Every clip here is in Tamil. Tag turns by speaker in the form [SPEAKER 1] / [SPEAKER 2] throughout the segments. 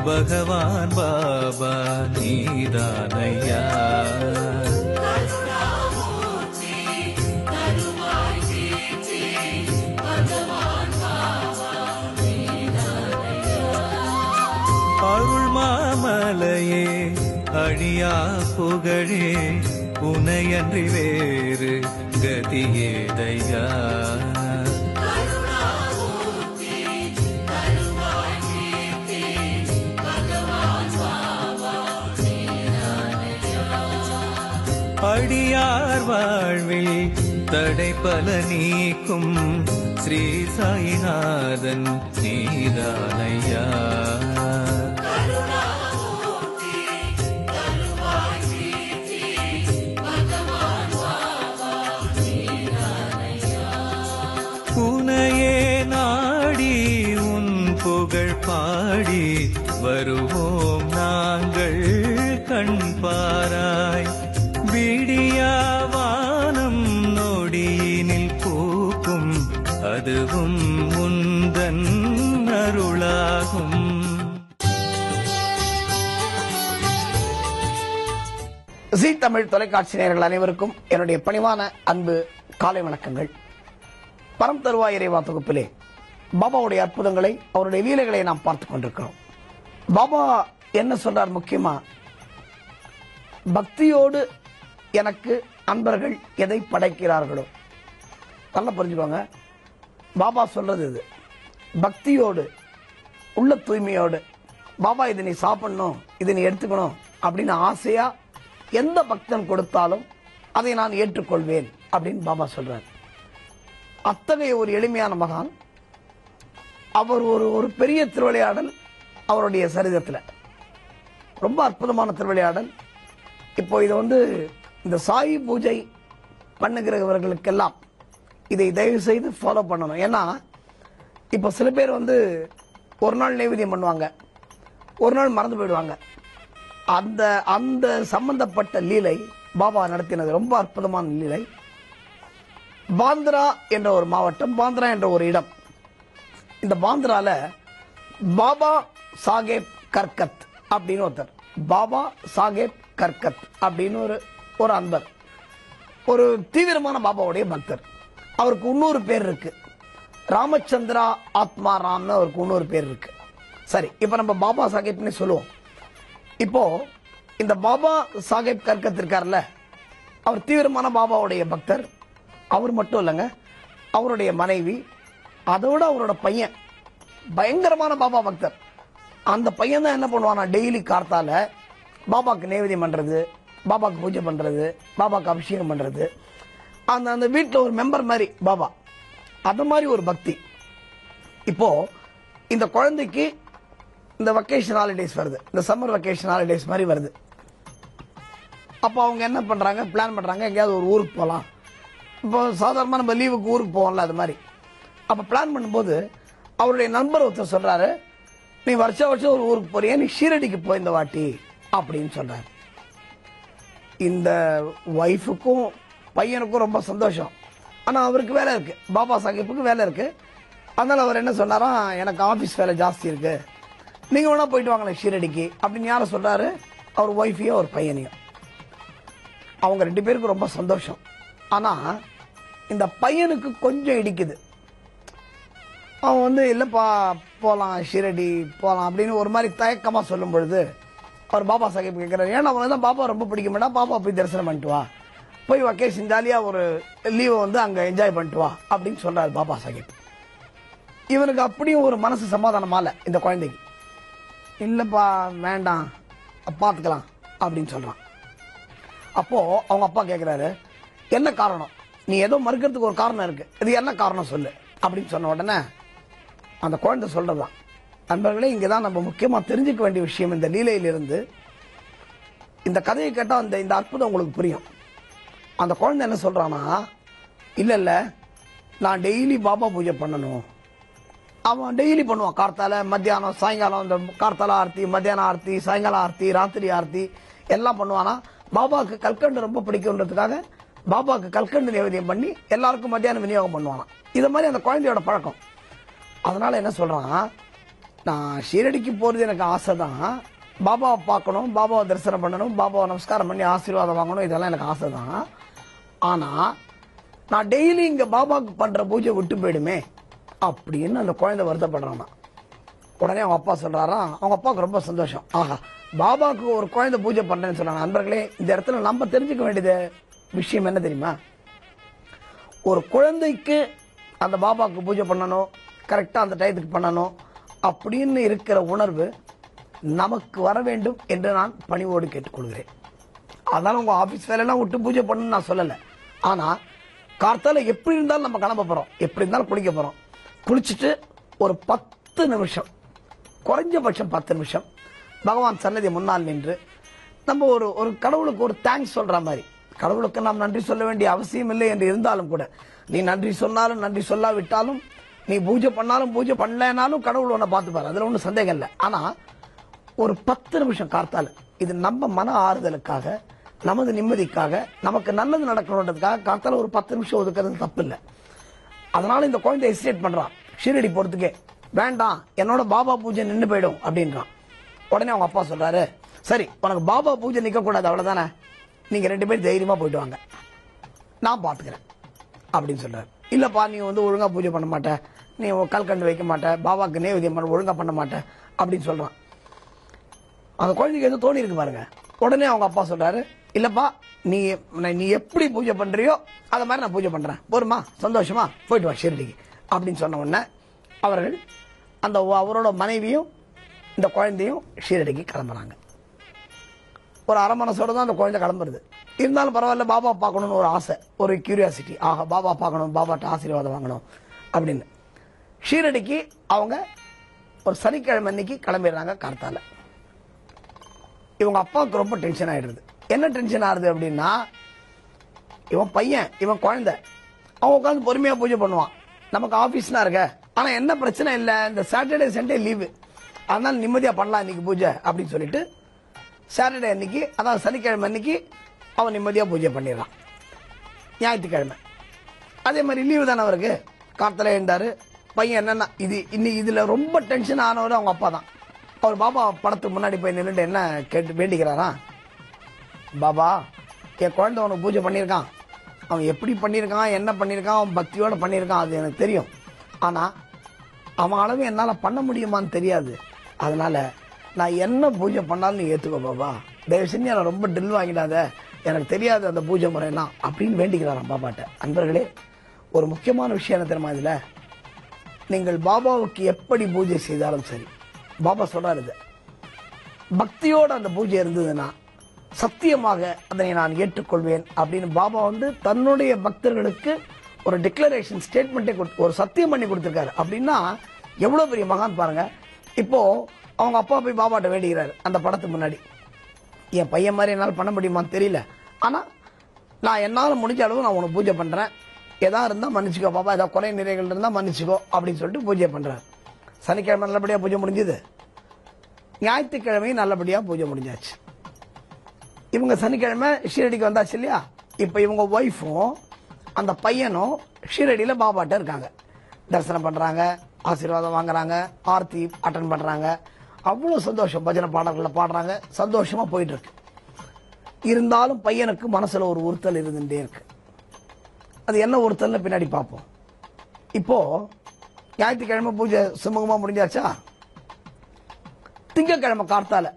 [SPEAKER 1] பகவான் பாபா நீதானையா. அருள் மாமலையே அழியா புகழே உனையன்றி வேறு கதியேதையா. அடியார் வாழ்வில் தடை பல நீக்கும் ஸ்ரீ சாயிநாதன் நீதானையா. உனையே நாடி உன் புகழ் பாடி வருவோம் நாங்கள் கண் பாராய். விடியாவானம் நொடியினில் பூக்கும் அதுவும் முந்தன் அருளாகும்.
[SPEAKER 2] ஜீ தமிழ் தொலைக்காட்சி நேயர்கள் அனைவருக்கும் என்னுடைய பணிவான அன்பு காலை வணக்கங்கள். பரம் தருவாய் இறைவா தொகுப்பிலே பாபாவுடைய அற்புதங்களை, அவருடைய லீலைகளை நாம் பார்த்துக் கொண்டிருக்கிறோம். பாபா என்ன சொல்றார்? முக்கியமா பக்தியோடு எனக்கு அன்பர்கள் எதை படைக்கிறார்களோ, நல்லா புரிஞ்சுக்கோங்க. பாபா சொல்றது இது. பக்தியோடு, உள்ள தூய்மையோடு, பாபா இதை நீ சாப்பிடணும், இதை நீ எடுத்துக்கணும் அப்படின்னு ஆசையா எந்த பக்தன் கொடுத்தாலும் அதை நான் ஏற்றுக்கொள்வேன் அப்படின்னு பாபா சொல்றார். அத்தகைய ஒரு எளிமையான மகான். அவர் ஒரு பெரிய திருவிளையாடல் அவருடைய சரிதத்தில், ரொம்ப அற்புதமான திருவிளையாடல். இப்போ இதை இந்த சாயி பூஜை பண்ணுகிறவர்களுக்கெல்லாம் இதை தயவு செய்து ஃபாலோ பண்ணணும். ஏன்னா இப்போ சில பேர் ஒரு நாள் நைவேத்தியம் பண்ணுவாங்க, ஒரு நாள் மறந்து போயிடுவாங்க. அந்த அந்த சம்பந்தப்பட்ட லீலை பாபா நடத்தினது ரொம்ப அற்புதமான லீலை. பாந்திரா என்ற ஒரு மாவட்டம், பாந்திரா என்ற ஒரு இடம். இந்த பாந்திரால பாபா சாஹேப் கர்கத் அப்படின்னு ஒருத்தர், பாபா சாஹேப் கர்கத் அப்படின்னு ஒரு அன்பர், ஒரு தீவிரமான பாபாவுடைய பக்தர். அவருக்கு இன்னொரு பேர் இருக்கு, ராமச்சந்திரா ஆத்மா ராம்னு அவருக்கு இன்னொரு பேர் இருக்கு. சரி, இப்ப நம்ம பாபா சாஹேப்னு சொல்லுவோம். இப்போ இந்த பாபா சாஹேப் கர்கத் இருக்கார்ல, அவர் தீவிரமான பாபாவுடைய பக்தர். அவர் மட்டும் இல்லைங்க, அவருடைய மனைவி, அதோட அவரோட பையன் பயங்கரமான பாபா பக்தர். அந்த பையன் தான் என்ன பண்ணுவானா, டெய்லி கார்த்தால பாபாக்கு நைவேத்தியம் பண்றது, பாபாக்கு பூஜை பண்றது, பாபாக்கு அபிஷேகம் பண்றது. அந்த அந்த வீட்டில் ஒரு மெம்பர் மாதிரி பாபா, அது மாதிரி ஒரு பக்தி. இப்போ இந்த குழந்தைக்கு இந்த வெக்கேஷன் ஹாலிடேஸ் வருது, இந்த சம்மர் வெக்கேஷன் ஹாலிடேஸ் மாதிரி வருது. அப்போ அவங்க என்ன பண்றாங்க, பிளான் பண்றாங்க, எங்கேயாவது ஒரு ஊருக்கு போகலாம். இப்போ சாதாரணமாக நம்ம லீவுக்கு ஊருக்கு போவோம்ல, அது மாதிரி. அப்போ பிளான் பண்ணும்போது அவருடைய நண்பர் ஒருத்தர் சொல்றாரு, நீ வருஷம் வருஷம் ஒரு ஊருக்கு போறியா, நீ ஷீரடிக்கு போய் இந்த வாட்டி அப்படின்னு சொல்றாரு. இந்த ஒய்ஃபுக்கும் பையனுக்கும் ரொம்ப சந்தோஷம். ஆனால் அவருக்கு வேலை இருக்கு, பாபா சாஹேப்புக்கு வேலை இருக்கு. அதனால அவர் என்ன சொன்னாரா, எனக்கு ஆஃபீஸ் வேலை ஜாஸ்தி இருக்கு, நீங்க வேணா போயிட்டு வாங்களேன் ஷீரடிக்கு அப்படின்னு யாரை சொல்றாரு, அவர் ஒய்ஃபையும் அவர் பையனையும். அவங்க ரெண்டு பேருக்கு ரொம்ப சந்தோஷம். ஆனா இந்த பையனுக்கு கொஞ்சம் இடிக்குது. அவன் இல்லப்பா போலாம் ஷீரடி போலாம் அப்படின்னு ஒரு மாதிரி தயக்கமா சொல்லும் பொழுது அவர் பாபா சாஹேப் கேட்கிறாரு, ஏன்னா அவனுக்கு தான் பாபா ரொம்ப பிடிக்க மாட்டா, பாபா போய் தரிசனம் பண்ணிட்டு வா, போய் வெக்கேஷன் ஜாலியா ஒரு லீவை அங்க என்ஜாய் பண்ணிட்டு வா அப்படின்னு சொல்றாரு பாபா சாஹேப். இவனுக்கு அப்படியும் ஒரு மனசு சமாதானமால இந்த குழந்தைக்கு, இல்லப்பா வேண்டாம் பாத்துக்கலாம் அப்படின்னு சொல்றான். அப்போ அவங்க அப்பா கேட்கிறாரு, என்ன காரணம், நீ ஏதோ மறுக்கிறதுக்கு ஒரு காரணம் இருக்கு, இது என்ன காரணம் சொல்லு அப்படின்னு சொன்ன உடனே அந்த குழந்தை சொல்றதுதான். நண்பர்களே, இங்கதான் நம்ம முக்கியமா தெரிஞ்சுக்க வேண்டிய விஷயம். இந்த லீலையிலிருந்து இந்த கதையை கேட்டா இந்த அற்புதம் உங்களுக்கு புரியும். அந்த குழந்தை என்ன சொல்றானா, இல்ல நான் டெய்லி பாபா பூஜை பண்ணணும். அவன் டெய்லி பண்ணுவான், கார்த்தால மத்தியானம் சாயங்காலம், இந்த கார்த்தால ஆர்த்தி, மத்தியான ஆர்த்தி, சாயங்காலம் ஆர்த்தி, ராத்திரி ஆர்த்தி எல்லாம் பண்ணுவானா. பாபாவுக்கு கல்கண்டு ரொம்ப பிடிக்கும்ன்றதுக்காக பாபாவுக்கு கல்கண்டு நிவேதியம் பண்ணி எல்லாருக்கும் மத்தியானம் விநியோகம் பண்ணுவானா. இது மாதிரி அந்த குழந்தையோட பழக்கம். அதனால என்ன சொல்றான், நான் ஷீரடிக்கு போறது எனக்கு ஆசை தான். பாபாவை பார்க்கணும், பாபாவை தரிசனம் பண்ணணும், பாபாவை நமஸ்காரம் பண்ணி ஆசீர்வாதம் வாங்கணும், இதெல்லாம் எனக்கு ஆசை தான். ஆனா நான் டெய்லி இங்க பாபாவுக்கு பண்ற பூஜை விட்டு போயிடுமே அப்படின்னு அந்த குழந்தை வருத்தப்படுறான். உடனே அவங்க அப்பா சொல்றாரா, அவங்க அப்பாவுக்கு ரொம்ப சந்தோஷம். ஆஹா, பாபாவுக்கு ஒரு குழந்தை பூஜை பண்றேன்னு சொன்னாங்க. நண்பர்களே, இந்த இடத்துல நம்ம தெரிஞ்சுக்க வேண்டியது விஷயம் என்ன தெரியுமா? ஒரு குழந்தைக்கு அந்த பாபாவுக்கு பூஜை பண்ணணும், கரெக்டா அந்த டயத்துக்கு பண்ணணும் அப்படின்னு இருக்கிற உணர்வு நமக்கு வர வேண்டும் என்று நான் பணிவோடு கேட்டுக்கொள்கிறேன். அதனால உங்க ஆபீஸ் வேலையெல்லாம் விட்டு பூஜை பண்ணணும்னு நான் சொல்லல. ஆனா கார்த்தால எப்படி இருந்தாலும் நம்ம கிளம்ப போறோம், எப்படி இருந்தாலும் குளிக்க போறோம். குளிச்சுட்டு ஒரு 10 நிமிஷம், குறைஞ்சபட்சம் 10 நிமிஷம் பகவான் சன்னதி முன்னால் நின்று நம்ம ஒரு கடவுளுக்கு ஒரு தேங்க்ஸ் சொல்ற மாதிரி, கடவுளுக்கு நாம் நன்றி சொல்ல வேண்டிய அவசியம் இல்லை என்று இருந்தாலும் கூட, நீ நன்றி சொன்னாலும் நன்றி சொல்லாவிட்டாலும், நீ பூஜை பண்ணாலும் பூஜை பண்ணலனாலும் கடவுள் உன்னை பார்த்துப்பாரு, அதுல ஒன்றும் சந்தேகம் இல்லை. ஆனா ஒரு 10 நிமிஷம் கார்த்தால, இது நம்ம மன ஆறுதலுக்காக, நமது நிம்மதிக்காக, நமக்கு நல்லது நடக்கணுன்றதுக்காக கார்த்தால ஒரு 10 நிமிஷம் ஒதுக்குறது தப்பு இல்லை. அதனால இந்த குழந்தை ஹெசிடேட் பண்றான், ஷீரடி போறதுக்கே வேண்டாம், என்னோட பாபா பூஜை நின்று போயிடும் அப்படின்றான். உடனே அவங்க அப்பா சொல்றாரு, சரி உனக்கு பாபா பூஜை நிக்க கூடாது, அவ்வளவுதானே, நீங்க 2 பேரும் தைரியமா போயிட்டு வாங்க, நான் பாத்துக்கிறேன் அப்படின்னு சொல்றாரு. இல்லப்பா, நீ ஒழுங்கா பூஜை பண்ண மாட்ட, நீ கல்கண்டு வைக்க மாட்ட, பாபாக்கு நேவேத்தியம் பண்ண ஒழுங்கா பண்ண மாட்ட அப்படின்னு சொல்றான். அந்த குழந்தைக்கு எதுவும் தோணி இருக்கு பாருங்க. உடனே அவங்க அப்பா சொல்றாரு, இல்லப்பா, நீ எப்படி பூஜை பண்றியோ அத மாதிரி நான் பூஜை பண்றேன், போருமா, சந்தோஷமா போயிட்டு வா ஷீரடிக்கு அப்படின்னு சொன்ன உடனே அவர்கள் அவரோட மனைவியும் இந்த குழந்தையும் ஷீரடிக்கு கிளம்புறாங்க. ஒரு அரை மனசோட தான் அந்த குழந்தை கிளம்புறது. இருந்தாலும் பரவாயில்ல, பாபா பார்க்கணும்னு ஒரு ஆசை, ஒரு கியூரியாசிட்டி, ஆஹா பாபா பார்க்கணும், பாபாட்ட ஆசீர்வாதம் வாங்கணும் அப்படின்னு ஷீரடிக்கு அவங்க ஒரு சனிக்கிழமை அன்னைக்கு கிளம்பிடுறாங்க கார்த்தால. இவங்க அப்பாவுக்கு ரொம்ப டென்ஷன் ஆயிடுது. என்ன டென்ஷன் ஆகுது அப்படின்னா, இவன் பையன், இவன் குழந்தை, அவன் உட்காந்து பொறுமையா பூஜை பண்ணுவான், நமக்கு ஆபீஸ்னா இருக்க, ஆனா என்ன பிரச்சனை இல்ல, இந்த சாட்டர்டே சண்டே லீவு, அதனால நிம்மதியா பண்ணலாம் இன்னைக்கு பூஜை அப்படின்னு சொல்லிட்டு சாட்டர்டே அன்னைக்கு, அதாவது சனிக்கிழமை அன்னைக்கு அவன் நிம்மதியா பூஜை பண்ணிடறான். ஞாயிற்றுக்கிழமை அதே மாதிரி லீவு தானே அவருக்கு, கார்த்தால எழுந்தாரு. பையன் என்னன்னா, இதுல ரொம்ப டென்ஷன் ஆனவர் அவங்க அப்பா தான். அவர் பாபா படத்துக்கு முன்னாடி போய் நின்றுட்டு என்ன கேட்டு வேண்டிக்கிறாரா, பாபா என் குழந்தை அவனுக்கு பூஜை பண்ணியிருக்கான், அவன் எப்படி பண்ணியிருக்கான், என்ன பண்ணியிருக்கான், அவன் பக்தியோட பண்ணியிருக்கான், அது எனக்கு தெரியும். ஆனா அவன் அளவு என்னால் பண்ண முடியுமான்னு தெரியாது, அதனால நான் என்ன பூஜை பண்ணாலும் நீ ஏற்றுக்கோ பாபா, தயவு செஞ்சு என்னை ரொம்ப டில் வாங்கிடாத, எனக்கு தெரியாது அந்த பூஜை முறையெல்லாம் அப்படின்னு வேண்டிக்கிறாராம் பாபாட்ட. அன்பர்களே, ஒரு முக்கியமான விஷயம் என்ன தெரியுமா, இதுல நீங்கள் பாபாவுக்கு எப்படி பூஜை செய்தாலும் சரி, பாபா சொல்றாரு, பக்தியோட அந்த பூஜை இருந்ததுன்னா சத்தியமாக அதனை நான் ஏற்றுக்கொள்வேன் அப்படின்னு பாபா தன்னுடைய பக்தர்களுக்கு ஒரு டிக்ளரேஷன் ஸ்டேட்மெண்ட்டே ஒரு சத்தியம் பண்ணி கொடுத்திருக்காரு. அப்படின்னா எவ்வளவு பெரிய மகான் பாருங்க. இப்போ அவங்க அப்பா போய் பாபாட்ட வேண்டிக்கிறாரு அந்த படத்துக்கு முன்னாடி, என் பையன் மாதிரி என்னால் பண்ண முடியுமான்னு தெரியல, ஆனா நான் என்னால் முடிஞ்ச அளவு நான் உனக்கு பூஜை பண்றேன், எதா இருந்தா மன்னிச்சுக்கோ பாபா, ஏதாவது குறை நிறைகள் இருந்தா மன்னிச்சுக்கோ அப்படின்னு சொல்லிட்டு பூஜை பண்றாரு. சனிக்கிழமை நல்லபடியா பூஜை முடிஞ்சது, ஞாயிற்றுக்கிழமையும் நல்லபடியா பூஜை முடிஞ்சாச்சு. இவங்க சனிக்கிழமை ஷீரடிக்கு வந்தாச்சு இல்லையா. இப்ப இவங்க ஒய்ஃபும் அந்த பையனும் ஷீரடியில பாபாட்ட இருக்காங்க, தரிசனம் பண்றாங்க, ஆசீர்வாதம் வாங்குறாங்க, ஆர்த்தி அட்டன் பண்றாங்க, அவ்வளவு சந்தோஷம், பஜனை பாடல்களை பாடுறாங்க, சந்தோஷமா போயிட்டு இருக்கு. இருந்தாலும் பையனுக்கு மனசுல ஒரு உறுத்தல் இருந்துட்டே இருக்கு. அது என்ன உறுத்தல்னு பின்னாடி பார்ப்போம். இப்போ ஞாயிற்றுக்கிழமை பூஜை சுமூகமா முடிஞ்சாச்சா. திங்கட்கிழமை கார்த்தால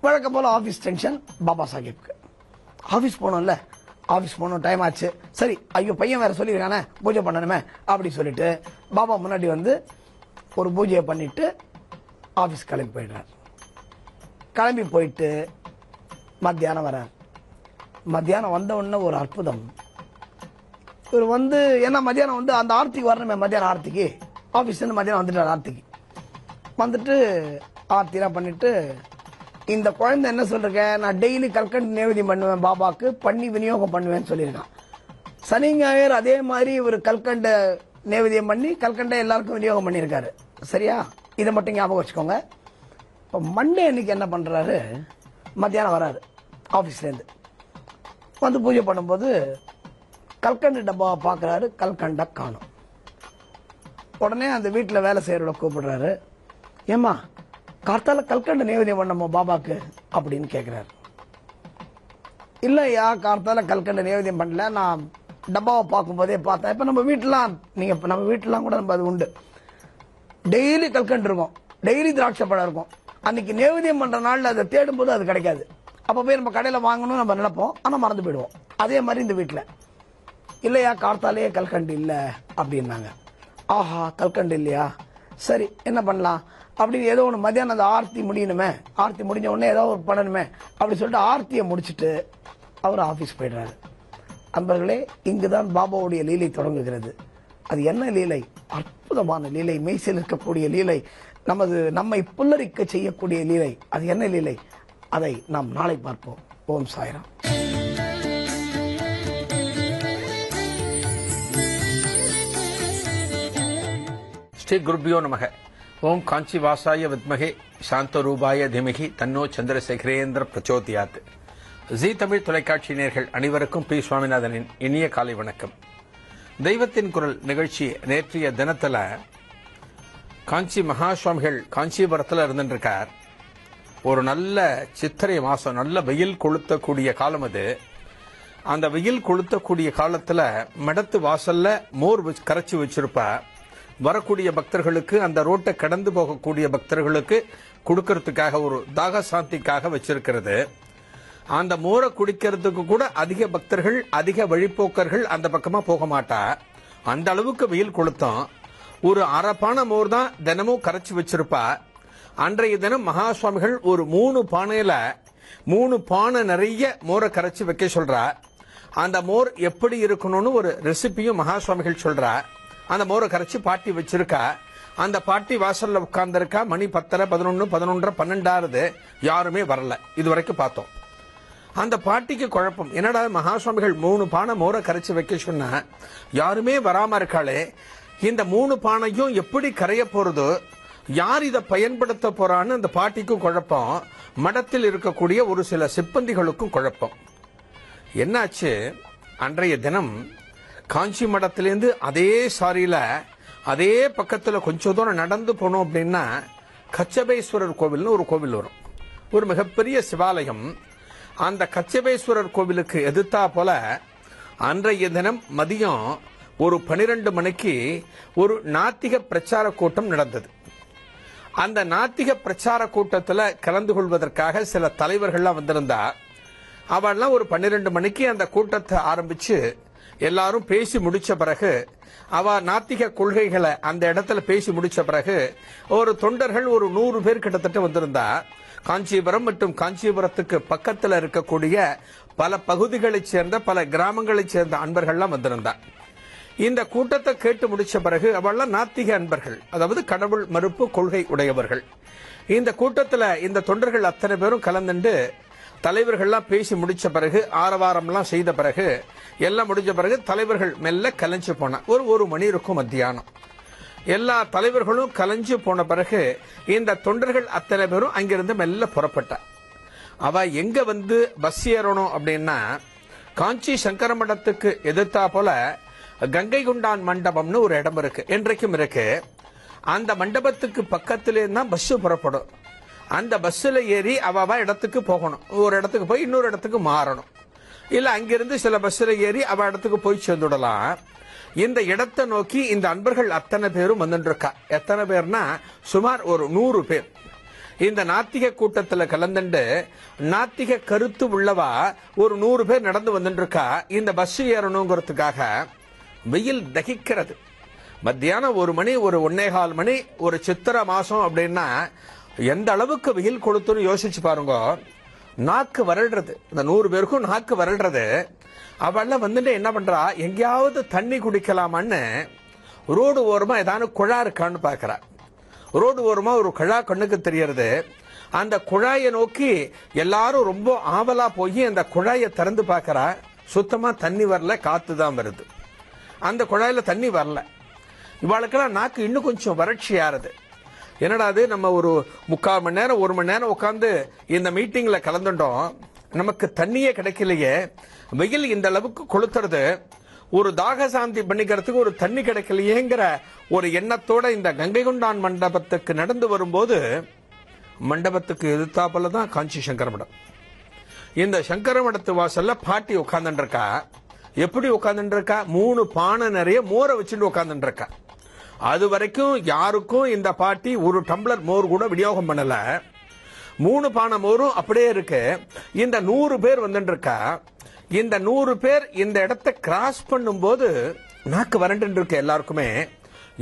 [SPEAKER 2] வழக்கம் போல ஆபீஸ் டென்ஷன் பாபா சாஹிப்க்கு. ஆபீஸ் போனோம்ல, ஆபீஸ் போகணும், டைம் ஆச்சு, சரி ஐயோ பையன் வேற சொல்லியிருக்கானே பூஜை பண்ணணுமே அப்படி சொல்லிட்டு பாபா முன்னாடி ஒரு பூஜையை பண்ணிட்டு ஆபீஸ் கிளம்பி போயிடுறார். கிளம்பி போயிட்டு மத்தியானம் வர்றார். மத்தியானம் வந்த உடனே ஒரு அற்புதம். இவர் ஏன்னா மத்தியானம் அந்த ஆர்த்திக்கு வரணுமே, மத்தியானம் ஆர்த்திக்கு ஆபீஸ்ல மத்தியானம் வந்துட்டார். ஆர்த்திக்கு வந்துட்டு ஆர்த்திலாம் பண்ணிட்டு, இந்த குழந்தை என்ன சொல்றேன், நான் டெய்லி கல்கண்டு நேவேத்தியம் பண்ணுவேன், பாபாக்கு பண்ணி விநியோகம் பண்ணுவேன்னு சொல்லியிருக்கான். சனி ஞாயிறு அதே மாதிரி ஒரு கல்கண்டை நேவேத்தியம் பண்ணி கல்கண்டை எல்லாருக்கும் விநியோகம் பண்ணியிருக்காரு. சரியா, இதை மட்டும் ஞாபகம் வச்சுக்கோங்க. இப்போ மண்டே அன்னைக்கு என்ன பண்றாரு, மத்தியானம் வராரு ஆபீஸ்லேருந்து, பூஜை பண்ணும்போது கல்கண்டு டப்பாவை பார்க்குறாரு, கல்கண்டை காணும். உடனே அந்த வீட்டில் வேலை செய்யறவளை கூப்பிடுறாரு, ஏமா கார்த்தால கல்கண்டு நைவேத்தியம் பண்ணோமா பாபாக்கு அப்படின்னு கேட்கிறாரு. இல்லையா, கார்த்தால கல்கண்டு நைவேத்தியம் பண்ணல, நான் டப்பாவை பார்க்கும்போதே பார்த்தேன். இப்ப நம்ம வீட்டுலாம் கூட நம்ம அது உண்டு. டெய்லி கல்கண்டு இருக்கும், டெய்லி திராட்சை பழம் இருக்கும். அன்னைக்கு நைவேத்தியம் பண்ற நாள்ல அதை தேடும் போது அது கிடைக்காது. அப்ப போய் நம்ம கடையில வாங்கணும் நம்ம நினைப்போம், ஆனா மறந்து போயிடுவோம். அதே மாதிரி இந்த வீட்டுல இல்லையா, கார்த்தாலேயே கல்கண்டு இல்ல அப்படின்னாங்க. ஆஹா, கல்கண்டு இல்லையா, சரி என்ன பண்ணலாம் அப்படின்னு ஏதோ ஒன்று மத்தியானம் அந்த ஆர்த்தி முடியணுமே, ஆர்த்தி முடிஞ்ச உடனே ஏதோ ஒரு பண்ணணுமே அப்படி சொல்லிட்டு ஆர்த்தியை முடிச்சுட்டு அவர் ஆபீஸ் போயிடுறாரு. அன்பர்களே, இங்குதான் பாபாவுடைய லீலை தொடங்குகிறது. அது என்ன லீலை? அற்புதமான லீலை, மெய்சில் இருக்கக்கூடிய லீலை, நம்மை புல்லரிக்க செய்யக்கூடிய லீலை. அது என்ன லீலை? அதை நாம் நாளை பார்ப்போம். ஓம் சாய்ராம்.
[SPEAKER 3] ஸ்ரீ குருபியோ நமக. ஓம் காஞ்சி வாசாய வித்மகே சாந்த ரூபாய திமிகி தன்னோ சந்திரசேகரேந்திர பிரச்சோதியாத். ஜி தமிழ் தொலைக்காட்சி நேயர்கள் அனைவருக்கும் பி சுவாமிநாதனின் இனிய காலை வணக்கம். தெய்வத்தின் குரல் நிகழ்ச்சி நேற்றைய தினத்துல காஞ்சி மகா சுவாமிகள் காஞ்சிபுரத்தில் இருந்துருக்கார். ஒரு நல்ல சித்திரை மாசம், நல்ல வெயில் கொளுத்தக்கூடிய காலம் அது. அந்த வெயில் கொளுத்தக்கூடிய காலத்துல மடத்து வாசல்ல மோர் கரைச்சி வச்சிருப்பா. வரக்கூடிய பக்தர்களுக்கு, அந்த ரோட்டை கடந்து போகக்கூடிய பக்தர்களுக்கு கொடுக்கறதுக்காக, ஒரு தாக சாந்திக்காக வச்சிருக்கிறது. அந்த மோரை குடிக்கிறதுக்கு கூட அதிக பக்தர்கள், அதிக வழிப்போக்கர்கள் அந்த பக்கமா போக மாட்டா. அந்த அளவுக்கு வெயில் கொளுத்தம். ஒரு அரைப்பான மோர் தான் தினமும் கரைச்சி வச்சிருப்பா. அன்றைய தினம் மகா சுவாமிகள் ஒரு 3 பானையில 3 பானை நிறைய மோரை கரைச்சி வைக்க சொல்றா. அந்த மோர் எப்படி இருக்கணும்னு ஒரு ரெசிபியும் மகா சுவாமிகள் சொல்றா. அந்த மோரை கரைச்சி பாட்டி வச்சிருக்கா. அந்த பாட்டி வாசல்ல உட்கார்ந்துருக்கா. மணி 10, 11, 11, 12 யாருமே வரல. இது வரைக்கும் பார்த்தோம். அந்த பாட்டிக்கு குழப்பம், என்னடா மகா சுவாமிகள் 3 பானை மோரை கரைச்சி வைக்க சொன்னா யாருமே வராம இருக்காளே, இந்த 3 பானையும் எப்படி கரைய போறதோ, யார் இதை பயன்படுத்த போறான்னு அந்த பாட்டிக்கும் குழப்பம். மடத்தில் இருக்கக்கூடிய ஒரு சில சிப்பந்திகளுக்கும் குழப்பம். என்னாச்சு, அன்றைய தினம் காஞ்சி மடத்திலேருந்து அதே சாரியில அதே பக்கத்துல கொஞ்சம் தூரம் நடந்து போனோம் அப்படின்னா கச்சபேஸ்வரர் கோவில்னு ஒரு கோவில் வரும். ஒரு மிகப்பெரிய சிவாலயம். அந்த கச்சபேஸ்வரர் கோவிலுக்கு எதிர்த்தா போல அன்றைய தினம் மதியம் ஒரு 12 மணிக்கு ஒரு நாத்திக பிரச்சார கூட்டம் நடந்தது. அந்த நாத்திக பிரச்சார கூட்டத்தில் கலந்து கொள்வதற்காக சில தலைவர்கள்லாம் வந்திருந்தா. அவெல்லாம் ஒரு 12 மணிக்கு அந்த கூட்டத்தை ஆரம்பிச்சு எல்லாரும் பேசி முடிச்ச பிறகு, அவ நாத்திக கொள்கைகளை அந்த இடத்துல பேசி முடிச்ச பிறகு ஒரு தொண்டர்கள் ஒரு 100 பேர் கிட்டத்தட்ட வந்திருந்தா. காஞ்சிபுரம் மற்றும் காஞ்சிபுரத்துக்கு பக்கத்தில் இருக்கக்கூடிய பல பகுதிகளைச் சேர்ந்த, பல கிராமங்களைச் சேர்ந்த அன்பர்கள்லாம் வந்திருந்தா. இந்த கூட்டத்தை கேட்டு முடிச்ச பிறகு அவெல்லாம் நாத்திக அன்பர்கள், அதாவது கடவுள் மறுப்பு கொள்கை உடையவர்கள். இந்த கூட்டத்தில் இந்த தொண்டர்கள் அத்தனை பேரும் கலந்துண்டு தலைவர்கள்லாம் பேசி முடிச்ச பிறகு, ஆரவாரம்லாம் செய்த பிறகு, எல்லாம் முடிஞ்ச பிறகு தலைவர்கள் மெல்ல கலைஞ்சு போன. ஒரு மணி இருக்கும் மத்தியானம். எல்லா தலைவர்களும் கலைஞ்சு போன பிறகு இந்த தொண்டர்கள் அத்தனை பேரும் அங்கிருந்து மெல்ல புறப்பட்டார். அவ எங்க வந்து பஸ் ஏறணும் அப்படின்னா, காஞ்சி சங்கர மடத்துக்கு எதிர்த்தா போல கங்கை கொண்டான் மண்டபம்னு ஒரு இடம் இருக்கு, என்றைக்கும் இருக்கு. அந்த மண்டபத்துக்கு பக்கத்திலே தான் பஸ் புறப்படும். அந்த பஸ்ல ஏறி அவ இடத்துக்கு போகணும். ஒரு இடத்துக்கு போய் இன்னொரு இடத்துக்கு மாறணும். இல்ல அங்கிருந்து சில பஸ்ல ஏறி அவ இடத்துக்கு போய் சேர்ந்துடலாம். இந்த இடத்தை நோக்கி இந்த அன்பர்கள் அத்தனை பேரும் வந்துட்டு இருக்கா. எத்தனை பேர்னா சுமார் ஒரு 100 பேர். இந்த நாத்திக கூட்டத்தில் கலந்துண்டு நாத்திக கருத்து உள்ளவா ஒரு 100 பேர் நடந்து வந்துட்டு இருக்கா. இந்த பஸ் ஏறணுங்கிறதுக்காக வெயில் தகிக்கிறது. மத்தியானம் 1 மணி, ஒரு 1:15 மணி, ஒரு சித்திரை மாசம் அப்படின்னா எந்த அளவுக்கு வெயில் கொளுத்துன்னு யோசிச்சு பாருங்க. நாக்கு வரல்றது, இந்த 100 பேருக்கும் நாக்கு வரல்றது. அவெல்லாம் வந்துட்டு என்ன பண்றா, எங்கேயாவது தண்ணி குடிக்கலாமான்னு ரோடு ஓரமா ஏதாவது குழா இருக்கான்னு பாக்குறா. ரோடு ஓரமா ஒரு குழா கண்ணுக்கு தெரியறது. அந்த குழாயை நோக்கி எல்லாரும் ரொம்ப ஆவலா போய் அந்த குழாயை திறந்து பாக்குறா. சுத்தமா தண்ணி வரல, காத்து தான் வருது. அந்த குழாயில தண்ணி வரல. இவாளுக்கெல்லாம் நாக்கு இன்னும் கொஞ்சம் வறட்சி ஆறுது. என்னடா அது, நம்ம ஒரு 3/4 மணி நேரம் 1 மணி நேரம் உட்காந்து இந்த மீட்டிங்ல கலந்துட்டோம், நமக்கு தண்ணியே கிடைக்கலையே, வெயில் இந்த அளவுக்கு கொளுத்துறது, ஒரு தாக சாந்தி பண்ணிக்கிறதுக்கு ஒரு தண்ணி கிடைக்கலையேங்கிற ஒரு எண்ணத்தோட இந்த கங்கை கொண்டான் மண்டபத்துக்கு நடந்து வரும்போது, மண்டபத்துக்கு எதிர்த்தாப்புல தான் காஞ்சி சங்கர மடம். இந்த சங்கர மடத்து வாசல்ல பாட்டி உட்கார்ந்துட்டு இருக்கா. எப்படி உட்கார்ந்துட்டு இருக்கா? 3 பானை நிறைய மோரை வச்சுட்டு உட்கார்ந்துட்டு இருக்கா. அது வரைக்கும் யாருக்கும் இந்த பாட்டி ஒரு டம்ளர் மோர் கூட விநியோகம் பண்ணல. 3 பானை மோரும் அப்படியே இருக்கு. இந்த 100 பேர் வந்துட்டு இருக்கா. இந்த 100 பேர் இந்த இடத்தை கிராஸ் பண்ணும்போது நாக்கு வறண்டு இருக்கு எல்லாருக்குமே.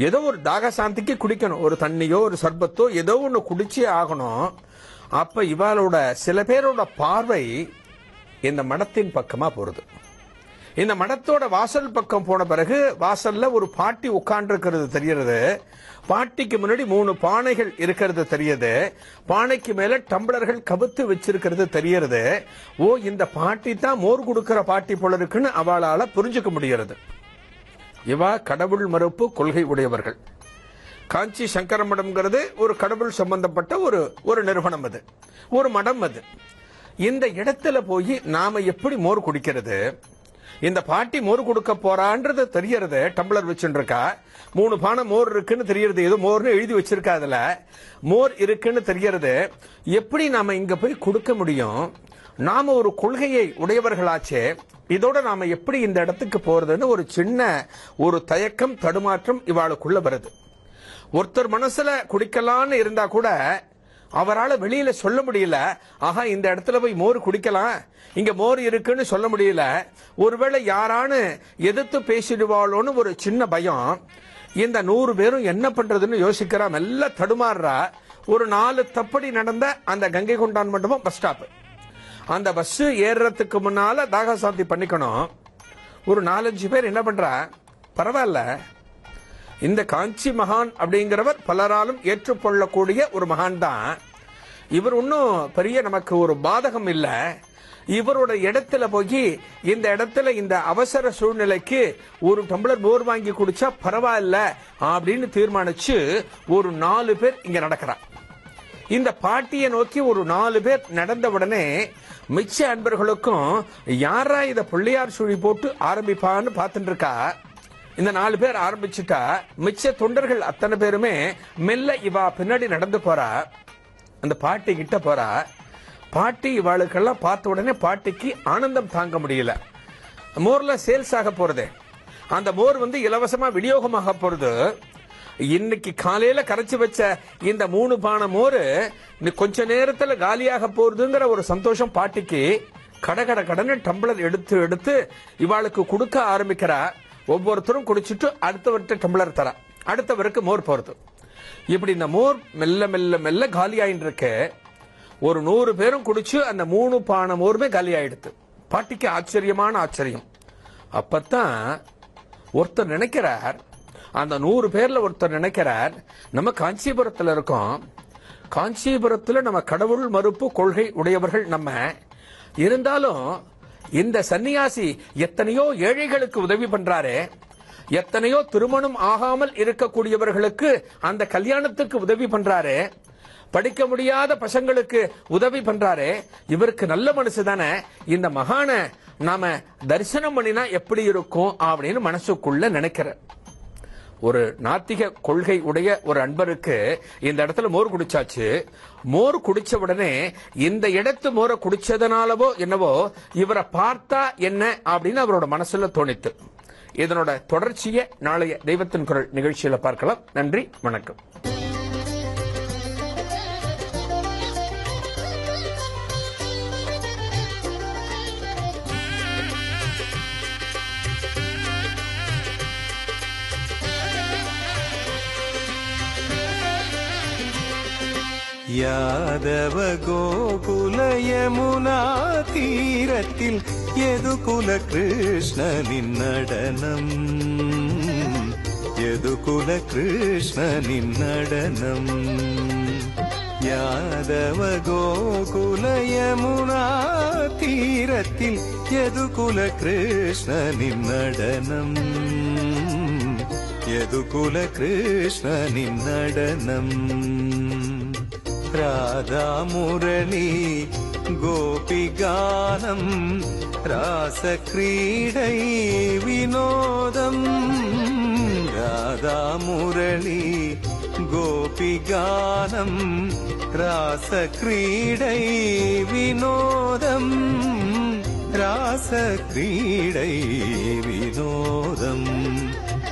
[SPEAKER 3] ஏதோ ஒரு தாக சாந்திக்கு குடிக்கணும், ஒரு தண்ணியோ ஒரு சர்பத்தோ ஏதோ ஒன்று குடிச்சே ஆகணும். அப்ப இவளோட சில பேரோட பார்வை இந்த மடத்தின் பக்கமா போறது. இந்த மடத்தோட வாசல் பக்கம் போன பிறகு வாசல்ல ஒரு பாட்டி உட்கார்ந்து இருக்கிறது தெரிகிறது. பாட்டிக்கு முன்னாடி 3 பானைகள் இருக்கிறது தெரியுது. பானைக்கு மேல டம்ளர்கள் கவுத்து வச்சிருக்கிறது தெரிகிறது. ஓ, இந்த பாட்டி தான் மோர் கொடுக்கிற பாட்டி போல இருக்குன்னு அவளால புரிஞ்சுக்க முடிகிறது. இவா கடவுள் மறுப்பு கொள்கை உடையவர்கள். காஞ்சி சங்கர மடம்ங்கிறது ஒரு கடவுள் சம்பந்தப்பட்ட ஒரு நிறுவனம், அது ஒரு மடம். அது இந்த இடத்துல போய் நாம எப்படி மோர் குடிக்கிறது? இந்த பாட்டி மோர் கொடுக்க போறான்றது தெரியறது. டம்ளர் வச்சுட்டு இருக்கா. 3 பானை மோர் இருக்குன்னு தெரியறது. ஏதோ மோர்னு எழுதி வச்சிருக்கா, அதுல மோர் இருக்குன்னு தெரியறது. எப்படி நாம இங்க போய் கொடுக்க முடியும்? நாம ஒரு கொள்கையை உடையவர்களாச்சே, இதோட நாம எப்படி இந்த இடத்துக்கு போறதுன்னு ஒரு சின்ன ஒரு தயக்கம் தடுமாற்றம் இவாளுக்குள்ள வருது. ஒருத்தர் மனசுல குடிக்கலான்னு இருந்தா கூட அவரால் வெளியில சொல்ல முடியல. ஆஹா, இந்த இடத்துல போய் மோர் குடிக்கலாம், இங்க மோர் இருக்குன்னு சொல்ல முடியல. ஒருவேளை யாரானு எதிர்த்து பேசிடுவாளோன்னு ஒரு சின்ன பயம். இந்த 100 பேரும் என்ன பண்றதுன்னு யோசிக்கிறா, மெல்ல தடுமாறுறா. ஒரு 4 தப்படி நடந்த அந்த கங்கை கொண்டான் மண்டபம் பஸ் ஸ்டாப். அந்த பஸ் ஏறுறதுக்கு முன்னால தாக சாந்தி பண்ணிக்கணும். ஒரு 4-5 பேர் என்ன பண்றா, பரவாயில்ல, இந்த காஞ்சி மகான் அப்படிங்கிறவர் பலராலும் ஏற்றுக்கொள்ளக்கூடிய ஒரு மகான் தான். இவர் ஒன்னும் பெரிய நமக்கு ஒரு பாதகம் இல்ல. இவரோட இடத்துல போய் இந்த இடத்துல இந்த அவசர சூழ்நிலைக்கு ஒரு டம்ளர் மோர் வாங்கி குடிச்சா பரவாயில்ல அப்படின்னு தீர்மானிச்சு ஒரு 4 பேர் இங்க நடக்கிறார். இந்த பாட்டியை நோக்கி ஒரு 4 பேர் நடந்த உடனே மிச்ச அன்பர்களுக்கும் யாரா இத பிள்ளையார் சுழி போட்டு ஆரம்பிப்பான்னு பார்த்துட்டு இருக்கா. இந்த 4 பேர் ஆரம்பிச்சுட்டா மிச்ச தொண்டர்கள் அத்தனை பேருமே மெல்ல இவா பின்னாடி நடந்து போறா. அந்த பாட்டி கிட்ட போறா. பாட்டி இவாளுக்கெல்லாம் பார்த்த உடனே பாட்டிக்கு ஆனந்தம் தாங்க முடியல. மோர்ல சேல்ஸ் ஆக போறது, அந்த மோர் இலவசமா விநியோகமாக போறது. இன்னைக்கு காலையில கரைச்சு வச்ச இந்த 3 பானை மோர் கொஞ்ச நேரத்துல காலியாக போறதுங்கிற ஒரு சந்தோஷம் பாட்டிக்கு. கடன்னு டம்ளர் எடுத்து எடுத்து இவாளுக்கு கொடுக்க ஆரம்பிக்கிறா. ஒவ்வொருத்தரும் குடிச்சிட்டு அடுத்தவர்கிட்ட டம்ளர் தரா, அடுத்தவருக்கு மோர் போறது. இப்படி இந்த மோர் மெல்ல மெல்ல மெல்ல காலி ஆயிட்டு இருக்கு. ஒரு 100 பேரும் குடிச்சு அந்த 3 பானை மோருமே காலி ஆயிடுது. பாட்டிக்கு ஆச்சரியமான ஆச்சரியம். அப்பத்தான் ஒருத்தர் நினைக்கிறார், அந்த 100 பேர்ல ஒருத்தர் நினைக்கிறார், நம்ம காஞ்சிபுரத்துல இருக்கோம், காஞ்சிபுரத்துல நம்ம கடவுள் மறுப்பு கொள்கை உடையவர்கள் நம்ம இருந்தாலும் இந்த சன்னியாசி எத்தனையோ ஏழைகளுக்கு உதவி பண்றாரு, எத்தனையோ திருமணம் ஆகாமல் இருக்கக்கூடியவர்களுக்கு அந்த கல்யாணத்துக்கு உதவி பண்றாரு, படிக்க முடியாத பசங்களுக்கு உதவி பண்றாரு. இவருக்கு நல்ல மனசு தானே, இந்த மகான நாம தரிசனம் பண்ணினா எப்படி இருக்கும் அப்படின்னு மனசுக்குள்ள நினைக்கிற ஒரு நாத்திக கொள்கை உடைய ஒரு அன்பருக்கு இந்த இடத்துல மோர் குடிச்சாச்சு. மோர் குடிச்ச உடனே இந்த இடத்து மோரை குடிச்சதனாலவோ என்னவோ இவரை பார்த்தா என்ன அப்படின்னு அவரோட மனசுல தோணித்து. இதனோட தொடர்ச்சியை நாளைய தெய்வத்தின் குரல் நிகழ்ச்சியில பார்க்கலாம். நன்றி, வணக்கம்.
[SPEAKER 1] யாதவ கோகுல யமுனா தீரத்தில் யதுகுல கிருஷ்ணனின் நடனம், யதுகுல கிருஷ்ணனின் நடனம். யாதவ கோகுல யமுனா தீரத்தில் யதுகுல கிருஷ்ணனின் நடனம், யதுகுல கிருஷ்ணனின் நடனம். ராதா முரளி கோபிகானம் ராசக்ரீடை வினோதம் ராதா முரளி கோபிகானம் ராசக்ரீடை வினோதம் ராசக்ரீடை வினோதம்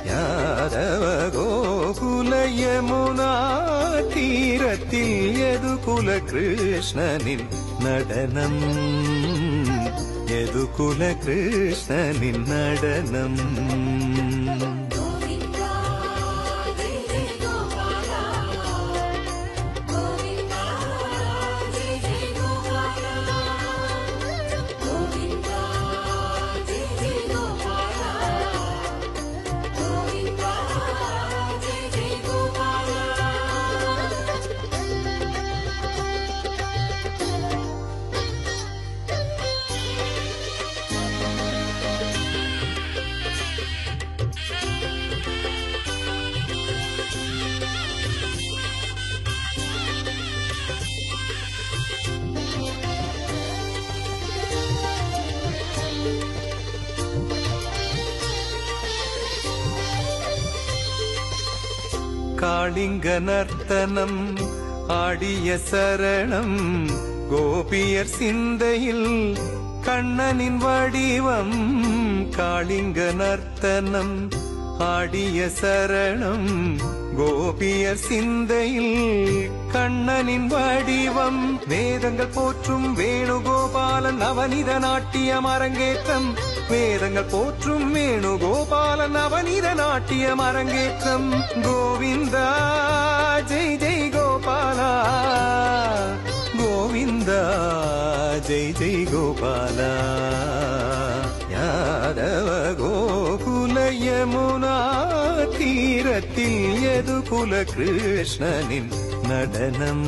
[SPEAKER 1] யாதவ கோகுல யமுனா தீரத்தில் யதுகுல கிருஷ்ணனின் நடனம் யதுகுல கிருஷ்ணனின் நடனம் காளிங்க நர்த்தனம் ஆடிய சரணம் கோபியர் சிந்தையில் கண்ணனின் வடிவம் காளிங்க நர்த்தனம் ஆடிய சரணம் கோபியர் சிந்தையில் கண்ணனின் வடிவம் வேதங்கள் போற்றும் வேணுகோபாலன் நவநீத நாட்டியம் அரங்கேற்றம் வேதங்கள் போற்றும் வேணுகோபாலன் நவநீத நாட்டியம் அரங்கேற்றம் கோவிந்தா ஜெய் ஜெய் கோபாலா கோவிந்தா ஜெய் ஜெய் கோபாலா யாதவ கோகுல யமுனா தீரத்தில் யதுகுல கிருஷ்ணனின் நடனம்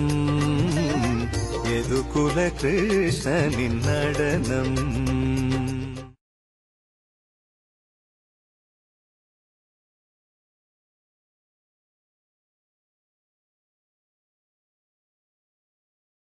[SPEAKER 1] யதுகுல கிருஷ்ணனின் நடனம்